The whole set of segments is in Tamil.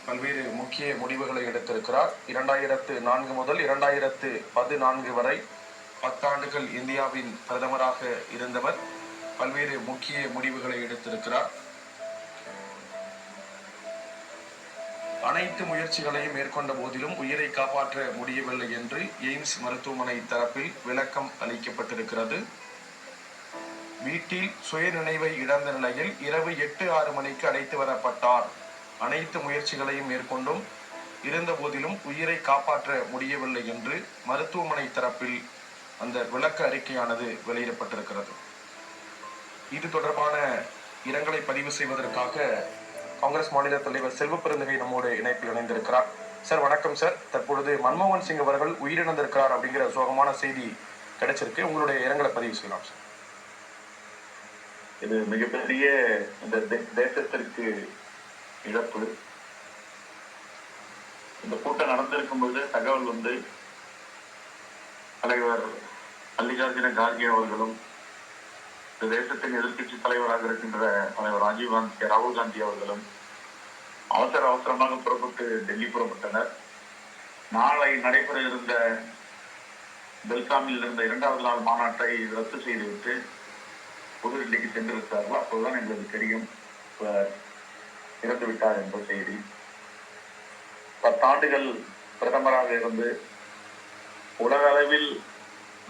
பல்வேறு முக்கிய முடிவுகளை எடுத்திருக்கிறார். 2004 முதல் 2014 வரை 10 ஆண்டுகள் இந்தியாவின் பிரதமராக இருந்தவர். பல்வேறு முக்கிய முடிவுகளை எடுத்திருக்கிறார். அனைத்து முயற்சிகளையும் மேற்கொண்ட போதிலும் உயிரை காப்பாற்ற முடியவில்லை என்று எய்ம்ஸ் மருத்துவமனை தரப்பில் விளக்கம் அளிக்கப்பட்டிருக்கிறது. வீட்டில் சுயநினைவை இழந்த நிலையில் இரவு 8-6 மணிக்கு அழைத்து வரப்பட்டார். அனைத்து முயற்சிகளையும் மேற்கொண்டும் இருந்த போதிலும் உயிரை காப்பாற்ற முடியவில்லை என்று மருத்துவமனை தரப்பில் அந்த விளக்க அறிக்கையானது வெளியிடப்பட்டிருக்கிறது. இது தொடர்பான இரங்கலை பதிவு செய்வதற்காக காங்கிரஸ் மாநில தலைவர் செல்வ பெருந்தகை நம்மோடு இணைப்பில் இணைந்திருக்கிறார். சார் வணக்கம் சார். தற்பொழுது மன்மோகன் சிங் அவர்கள் உயிரிழந்திருக்கிறார் அப்படிங்கிற சோகமான செய்தி கிடைச்சிருக்கு. உங்களுடைய இரங்கலை பதிவு செய்யலாம் சார். இது மிகப்பெரிய இந்த தேசத்திற்கு இழப்பு. இந்த கூட்டம் நடந்திருக்கும் போது தகவல் வந்து தலைவர் மல்லிகார்ஜுன கார்கே அவர்களும் இந்த தேசத்தின் எதிர்கட்சி தலைவராக இருக்கின்ற தலைவர் ராகுல் காந்தி அவர்களும் அவசரமாக புறப்பட்டு டெல்லி புறப்பட்டனர். நாளை நடைபெற இருந்த பெல்காமில் இருந்த 2வது நாள் மாநாட்டை ரத்து செய்துவிட்டு புதுடெல்லிக்கு சென்றிருக்கிறார்கள். அப்போதுதான் எங்களுக்கு தெரியும் இறந்து விட்டார் என்ற செய்தி. 10 ஆண்டுகள் பிரதமராக இருந்து உலக அளவில்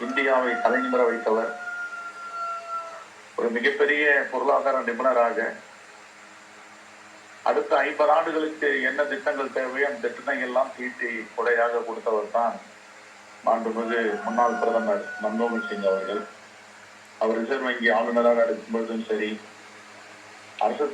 இந்தியாவை தலைநிமிர வைத்தவர். ஒரு மிகப்பெரிய பொருளாதார நிபுணராக அடுத்த 50 ஆண்டுகளுக்கு என்ன திட்டங்கள் தேவையோ அந்த திட்டங்கள் எல்லாம் தீட்டி கொடையாக கொடுத்தவர் தான் மாண்புமிகு முன்னாள் பிரதமர் மன்மோகன் சிங் அவர்கள். அவர் ரிசர்வ் வங்கி ஆளுநராக இருக்கும் பொழுதும் சரி, அரசு